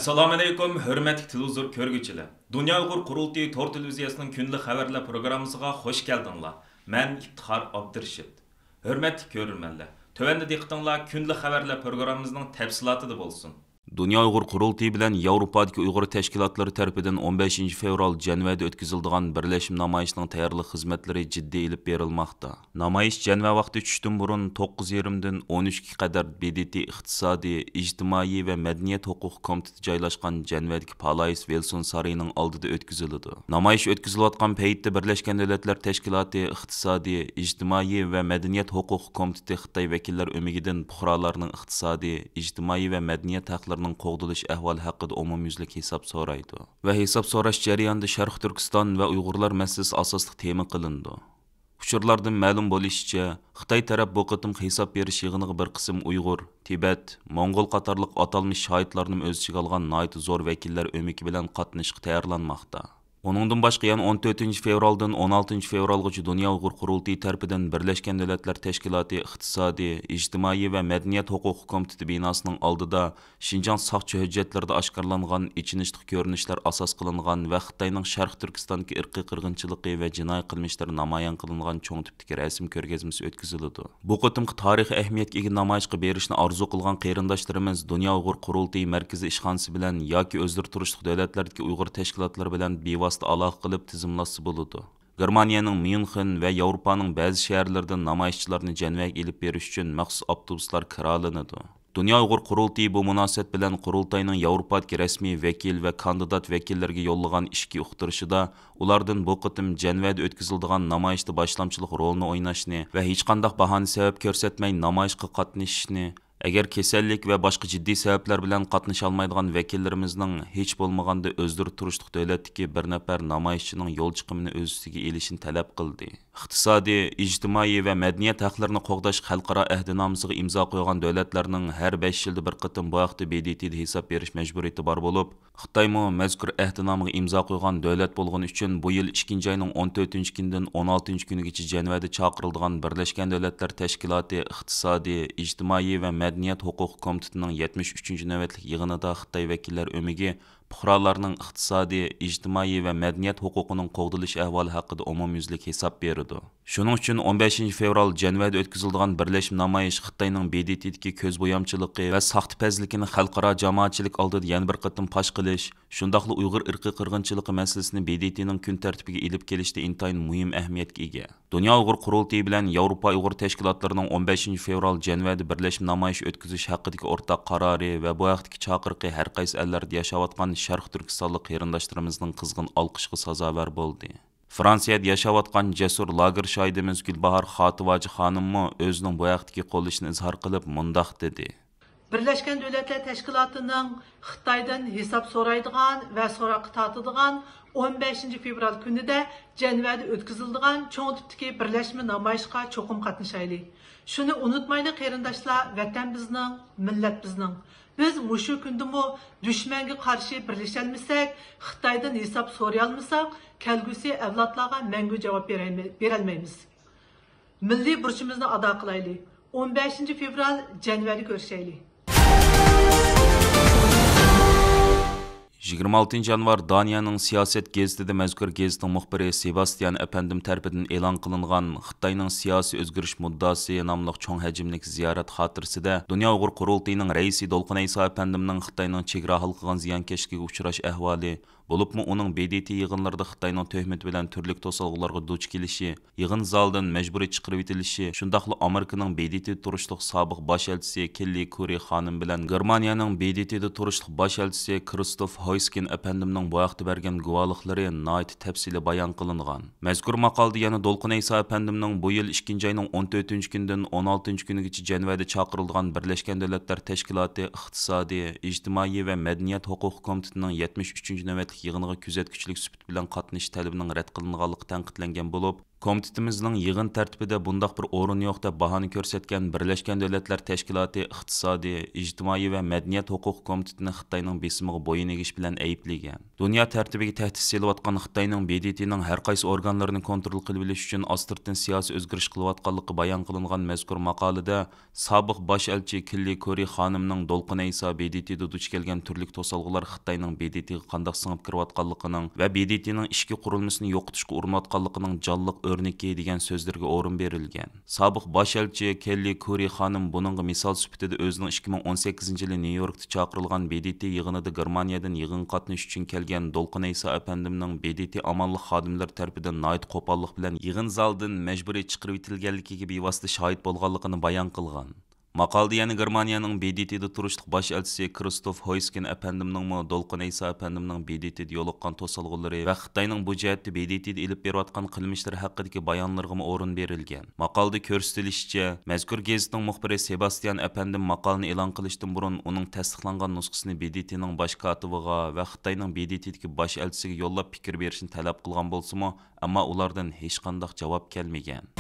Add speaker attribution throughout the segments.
Speaker 1: Assalomu alaykum, hörmətli televizor ko'rguvchilar. Dunyo Uyg'ur qurultiyi tor televiziyasining kunlik xabarlar programmasiga xush keldinglar. Men İftixar Abdurashid. Hörmətli ko'rurmanlar. Tövəndə diqqətinglar kunlik xabarlar programmamızın təfsilatı bo'lsin. Dünya Uyghur Qurultayı bilan Yevropadagi Uyg'ur tashkilotlari tarafidan 15 fevral Janvada o'tkaziladigan birlashma namoyishining tayyorlik xizmatlari jiddiy ilib berilmoqda. Namoyish Janva vaqti tushdan burun 9:20 dan 13 qadar BDT iqtisodiy, ijtimoiy va madaniyat huquq komiteti joylashgan Janvadagi Palais Wilson saroyining oldida o'tkaziladi. Namoyish o'tkazilayotgan paytda Birlashgan Davlatlar Tashkiloti iqtisodiy, ijtimoiy va madaniyat huquq komiteti Xitoy vakillari o'migidan fuqarolarning iqtisodiy, ijtimoiy va madaniyat haqlari qo'g'dilish ahvoli haqida umumyuzlik hisob so'raydi va hisob so'rash jarayonida Sharq Turkiston va Uyg'urlar masalasi asosli tema qilindi. Uchurlardan ma'lum bo'lishicha, Xitoy taraf bu qitim hisob berish yig'iniga bir qism Uyg'ur, Tibet, Mongol qatorliq atalmish shohidlarni o'z ichiga olgan nihoyat zo'r vakillar o'miki bilan qatnashishga tayyorlanmoqda. Onundan başqa yana 14 fevraldan 16 fevralgacha Dünya Uyg'ur Qurultayı tarafidan Birlashgan Davlatlar Tashkiloti iqtisodiy, ijtimoiy va madaniyat huquq komiteti binosining oldida Xinjiang soqchi hujjatlarida oshkorlangan ichinishli ko'rinishlar asos qilingan va Xitoyning Sharq Turkistondagi irqiy qirg'inchiligi va jinoiy qilmishlari namoyon qilingan cho'ng tipdagi rasm ko'rgazmasi o'tkaziladi. Bu qitimqi tarixiy ahamiyatga ega namoyishga berishni orzu qilgan qarindoshlarimiz Dünya Uyg'ur Qurultayı markaziy ishxonasi bilan yoki o'zgartirishli davlatlardagi Uyg'ur tashkilotlari bilan aloqa qilib tizimlashsa bo'ladi. Germaniyaning Myunxen va Yevropaning ba'zi shaharlaridan namoyishchilarni Janvaga elib berish uchun maxsus avtobuslar kiralanadi. Dünya Uyg'ur Qurultayı bu munosabat bilan Qurultayning Yevropadagi rasmiy vakil va kandidat vakillarga yo'llagan ishki uqtirishida ulardan bu qitim Janvada o'tkaziladigan namoyishda boshlamchilik rolini o'ynashni va hech qanday bahona sabab ko'rsatmay namoyishga qatnashishni, agar kasallik va boshqa jiddiy sabablar bilan qatnasha olmaydigan vakillarimizning hech bo'lmaganda o'zdirib turishlik davlatdagi bir nafar namoyishchining yo'l chiqimini o'z ustiga elishini talab qildi. Iqtisodiy, ijtimoiy va madaniyat haqlarini qo'g'dash xalqaro ahdnomasiga imzo qo'ygan davlatlarning har 5 yilda bir qitim bu haqda BDTda hisob berish majburiyati bor bo'lib, Xitoymo mazkur ahdnomaga imzo qo'ygan davlat bo'lgani uchun bu yil 2 oyning 14-kundan 16-kunigacha Janvada chaqirilgan Birlashgan Davlatlar Tashkiloti iqtisodiy, ijtimoiy va madaniyat huquq komitetining 73-navbatlik yig'inida Xitoy vakillari o'migi fuqarolarning iqtisodiy, ijtimoiy va madaniyat huquqining qo'g'dilish ahvoli haqida umumyuzlik hisob berdi. Shuning uchun 15 fevral Janvada o'tkazilgan birlashma namoyish Xitoyning BDTdagi ko'zbo'yamchiligi va saxtipazligini xalqaro jamoatchilik oldida yana bir qatim fosh qilish, shundaqli Uyg'ur irqiy qirg'inchiligi masalasini BDTning kun tartibiga ilib kelishda intayin muhim ahamiyatga ega. Dünya Uyg'ur Qurultayı bilan Yevropa Uyg'ur tashkilotlarining 15 fevral Janvada birlashma namoyish o'tkazish haqidagi o'rtaq qarori va bu vaqtdagi chaqiriqi har qaysi ellarda yashayotgan Sharq Turkistonlik qarindoshlarimizning qizg'in olqishiga sazovor bo'ldi. Fransiyada yashayotgan jasur lager shohidimiz Gulbahor Xotivoji xonimmi o'zining bu vaqtdagi qo'llashini izhor qilib mundaq dedi.
Speaker 2: Birleşken Devletler Teşkilatı'nın Xitay'dan hesap soraydıgan ve sorakı tatıdıgan 15 fevral günü de Janvada o'tkaziladigan cho'ng tipdagi birlashma namoyishga cho'qim qatnashayli. Shuni unutmaylik qarindoshlar, vatan bizning, millat bizning. Biz mushu kundimi dushmanga qarshi birlashalmasak, Xitoydan hisob so'rayolmasak, kelgusi avlodlarga mangu javob berolmaymiz. Milliy burchimizni ado qilaylik. 15 fevral Janvada ko'rishaylik.
Speaker 1: 26 yanvar Daniyaning Siyosat gazetida mazkur gazetning muxbiri Sebastian Efendim tarafidan e'lon qilingan Xitoyning siyosiy o'zgarish muddasi nomli cho'ng hajmlik ziyorat xotirasida Dünya Uyg'ur Qurultayining raisi Dolqin Ayso Efendimning Xitoyning chegara halqigan ziyonkashligiga uchrash ahvoli bo'libmi uning BDT yig'inlarida Xitoyning tuhmat bilan turli to'solg'ularga duch kelishi, yig'in zalidan majburiy chiqarib etilishi, shundaqli Amerikaning BDT turishliq sobiq bosh elchisi Kelly Kuri xonim bilan Germaniyaning BDTda turishliq bosh elchisi Kristof Hoyskin Efendimning bu vaqtda bergan guvohliklari nihoyat tafsili bayon qilingan. Mazkur maqolada yana Dolqin Ayso Efendimning bu yil 2 oyning 14-kundan 16-kunigacha Janvada chaqirilgan Birlashgan Davlatlar Tashkiloti iqtisodiy, ijtimoiy va madaniyat huquq komitetining 73-navbatlik yig'iniga kuzatuvchilik sifat bilan qatnashish talabining rad qilinganligi tanqidlangan bo'lib,
Speaker 3: Komitetimizning yig'in tartibida bundaq bir o'rin yo'q deb bahoni ko'rsatgan Birlashgan Davlatlar Tashkiloti iqtisodiy, ijtimoiy va madaniyat huquq komitetini Xitoyning besimiga bo'yin egish bilan ayblagan. Dunyo tartibiga tahdid selayotgan Xitoyning BDTning har qaysi organlarini kontrol qilib olish uchun astirdan siyosiy o'zgarish qilayotganligi bayon qilingan mazkur maqolada sobiq bosh elchi Kelli Kori xonimning Dolqin Aysa BDTda duch kelgan turli to'salg'ular Xitoyning BDTga qanday singib kirayotganligining va BDTning ishki qurilmasini yo'qotishga urinayotganligining jonliq o'rniki degan so'zlarga o'rin berilgan. Sobiq bosh elchi Kelli Kori xonim buningga misol sifatida o'zining 2018-yili Nyu-Yorkda chaqirilgan BDT yig'inida Germaniyadan yig'in qatnash uchun kelgan Dolqin Aysa apandimning BDT amonlik xodimlar tarafidan noit qo'pollik bilan yig'in zaldan majburiy chiqarib etilganligiga bevosita shohid bo'lganligini bayon qilgan. Maqolda yana Germaniyaning BDTda turishliq bosh elchisi Kristof Hoysken apandimning Dolqin Aysa apandimning BDTda yo'liqqan to'salg'ulari va Xitoyning bu jihatda BDTda ilib berayotgan qilmishlari haqidagi bayonlarga o'rin berilgan. Maqolda ko'rsatilishicha, mazkur gazetning muxbiri Sebastian apandim maqolani e'lon qilishdan burun uning tasdiqlangan nusxasini BDTning bosh kotibiga va Xitoyning BDTdagi bosh elchisiga yo'llab fikr berishni talab qilgan bo'lsa-mu, ammo ulardan hech qanday javob kelmagan.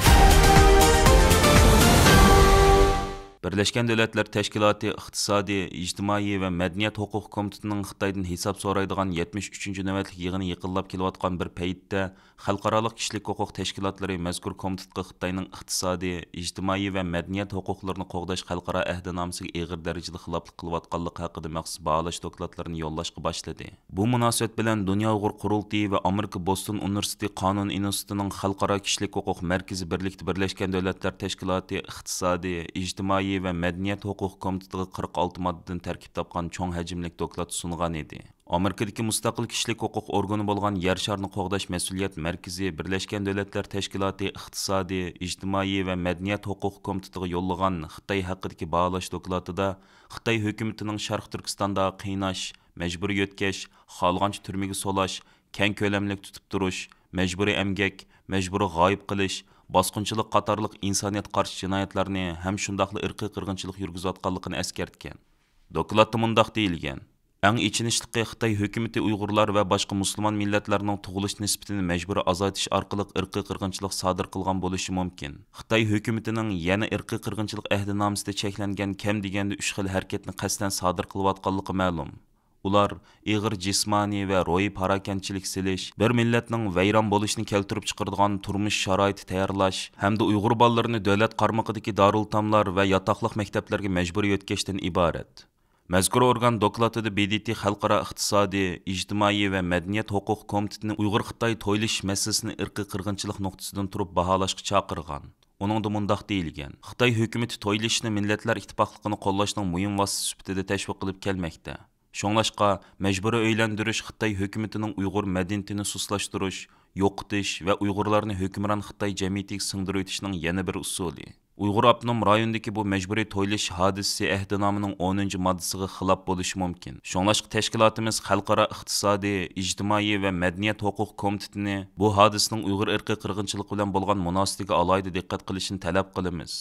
Speaker 3: Birleşken Devletler Teşkilatı İqtisadi, İctimai ve Medeniyet Hukuk Komitetining Xitoydan hisob so'raydigan 73-cü navbatlik yig'ini yaqinlab kelayotgan bir paytda xalqarалық kishilik huquq tashkilotlari mazkur komitetga Xitoyning iqtisodiy, ijtimoiy va madaniyat huquqlarini qo'g'dash xalqaro ahdnomasiga og'ir darajada xiloflik qilayotganligi haqida maxsus baholash dokladlarini yo'llashga boshladi. Bu munosabat bilan Dunyo Uyg'ur qurultiyi va Amerika Boston Universiteti Qonun institutining xalqaro kishilik huquq markazi birlikda Birleşken Devletler Teşkilatı İqtisadi, İctimai ve Medeniyet Hukuk Komitetiga 46 moddadan tarkib topgan cho'ng hajmlik doklad sungan edi. Amerikadagi mustaqil kishilik huquq organi bo'lgan Yer sharini qo'g'dash mas'uliyat markazi Birleşken Devletler Teşkilatı İqtisadi, İctimai ve Medeniyet Hukuk Komitetiga yo'llagan Xitoy haqidagi baholash dokladida Xitoy hukumatining Sharq Turkistonda qiynash, majburiy yo'tkash, xohlagancha turmaga solash, keng ko'lamlik tutib turish, majburiy emgak, majburiy g'oyib qilish, bosqinchilik qatorliq insoniyat qarshi jinoyatlarni ham shundaqla irqiy qirg'inchilik yurgizayotganligini eskartgan. Dokladda mundaq deyilgan: Eng ichinishliqi Xitoy hukumati Uyg'urlar va boshqa musulmon millatlarning tug'ilish nisbatini majburiy azaytish orqali irqiy qirg'inchilik sodir qilgan bo'lishi mumkin. Xitoy hukumatining yana irqiy qirg'inchilik ahdnomasida cheklangan kam deganda 3 xil harakatni qasddan sodir qilayotganligi ma'lum. Ular ig'ir jismoniy va ro'yi parakandchilik silish, bir millatning vayron bo'lishini keltirib chiqaradigan turmush sharoiti tayyorlash hamda Uyg'ur bolalarini davlat qarmog'idagi darultamlar va yotoqliq maktablarga majburiy o'tkazishdan iborat. Mazkur organ dokladida BDT xalqaro iqtisodiy, ijtimoiy va madaniyat huquq komitetining Uyg'ur Xitoy to'ylish masalasini irqiy qirg'inchilik nuqtasidan turib baholashga chaqirgan. Uningda mundaq deyilgan: Xitoy hukumati to'ylishni millatlar ittifoqligini qo'llashning muhim vositasi sifatida tashviq qilib kelmoqda. Şoңlашqa mecburi öylendiriş Xitoy hukumatining Uyg'ur madaniyatini suslashtirish, yo'qotish va Uyg'urlarni hukmron Xitoy jamiyatiga singdirib o'tishning yana bir usuli. Uyg'ur avtonom rayonidagi bu majburiy to'ylash hodisasi ahdinomining 10-moddasiga xilof bo'lishi mumkin. Şoңlashqa tashkilotimiz xalqaro iqtisodiy, ijtimoiy va madaniyat huquq komitetini bu hodisaning Uyg'ur irqiy qirg'inchiligi bilan bo'lgan munosabatiga alohida diqqat qilishini talab qilamiz.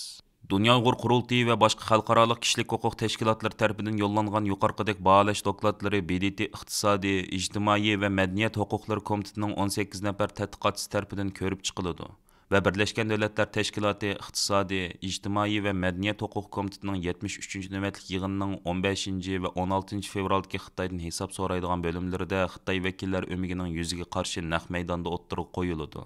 Speaker 3: Dunyo Uyg'ur qurultiyi va boshqa xalqaro kishilik huquq tashkilotlari tomonidan yo'llangan yuqoridagi baholash dokladlari BDT iqtisodiy, ijtimoiy va madaniyat huquqlari komitetining 18 nafar tadqiqotchisi tomonidan ko'rib chiqiladi va Birleşken Devletler Teşkilatı İqtisadi, İctimai ve Medeniyet Hukuk Komitetining 73-cü navbatlik yig'inining 15 va 16 fevraldagi Xitoydan hisob so'raydigan bo'limlarida Xitoy vakillar o'migining yuziga qarshi naq maydonda o'ttirib qo'yiladi.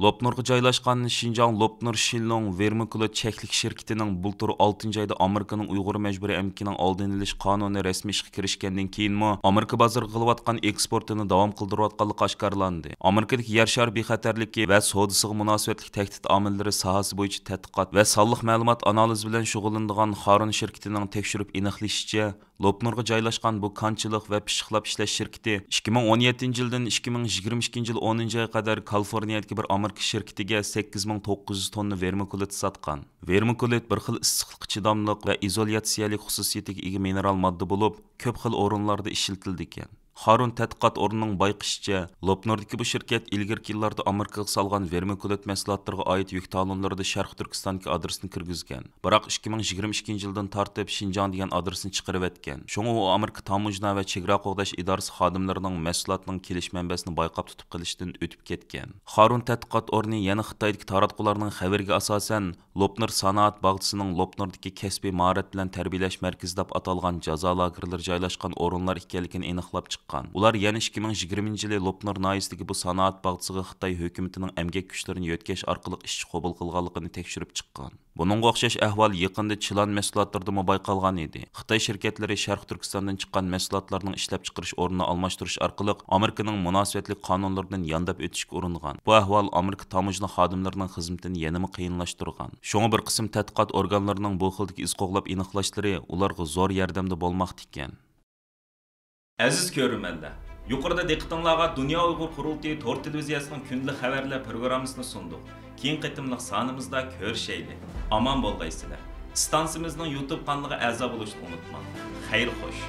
Speaker 3: Lopnurga joylashgan Xinjiang Lopnur Shillong Vermikulat cheklik shirkatining bultur 6-oyda Amerikaning Uyg'ur majburiy emkining oldini olish qonuni rasmiy ishga kirishgandan keyinmi Amerika bozoriga qilayotgan eksportini davom qildirayotganligi oshkorlandi. Amerikadagi yer shari bexatarligi va savdosiga munosabatli tahdid omillari sohasi bo'yicha tadqiqot va sonliq ma'lumot analizi bilan shug'ullanadigan Harun shirkatining tekshirib aniqlashicha, Lopnurga joylashgan bu konchilik va pishiqlab ishlash shirkati 2017-yildan 2022-yil 10-oyga qadar Kaliforniyadagi bir Amerika şirketiga 8900 tonna vermikulit satgan. Vermikulit bir xil issiqlikqa chidamliq va izolyatsiyalik xususiyatiga ega mineral modda bo'lib, ko'p xil o'rinlarda ishlatildi ekan. Harun tədqiqat ornining bayqishicha, Lopnordagi bu shirkat ilgirki yillarda Amerikaga salgan vermikulat mahsulotlariga oid yuk talonlarida Sharq Turkistondagi adresini kirgizgan. Biroq 2022 yildan tortib Xinjiang degan adresni chiqarib etgan. Shunga u Amerika Tamojna va chegara qo'g'dash idorasi xodimlarining mahsulotning kelish manbasini bayqab tutib qilishdan o'tib ketgan. Harun tədqiqat orni yana Xitoydagi taratqularning xabariga asosan Lopnor sanoat bog'chisining Lopnordagi kasbiy mahorat bilan tarbiyalash markazi deb atalgan jazo lagerlari joylashgan o'rinlar ekanligini aniqlab chiqqan. Ular yana 2020 yili Lopnor noyasidagi bu sanoat bog'chisiga Xitoy hukumatining emgak kuchlarini yo'tkash orqali ishchi qabul qilganligini tekshirib chiqqan. Buningga o'xshash ahvol yaqinda Chilan mahsulotlarida bayqalgan edi. Xitoy shirkatlari Sharq Turkistondan chiqqan mahsulotlarning ishlab chiqarish o'rnini almashtirish orqali Amerikaning munosabatli qonunlaridan yandab o'tishga uringan. Bu ahvol Amerika tamojna xodimlarining xizmatini yanada qiyinlashtirgan. Shunga bir qism tadqiqot organlarining bu xildagi iz qo'g'lab aniqlashlari ularga zo'r yordamda bo'lmoqda ekan.
Speaker 1: Aziz ko'rmanlar, yuqorida diqqatingizga Dunyo Uyg'ur qurultiyi to'r televiziyasining kundalik xabarlar programmasini sundik. Keyin qitimliq sonimizda ko'rishaylik. Aman bo'lgaysizlar. Stansimizning YouTube kanaliga a'zo bo'lishni unutmang. Xayr xo'sh.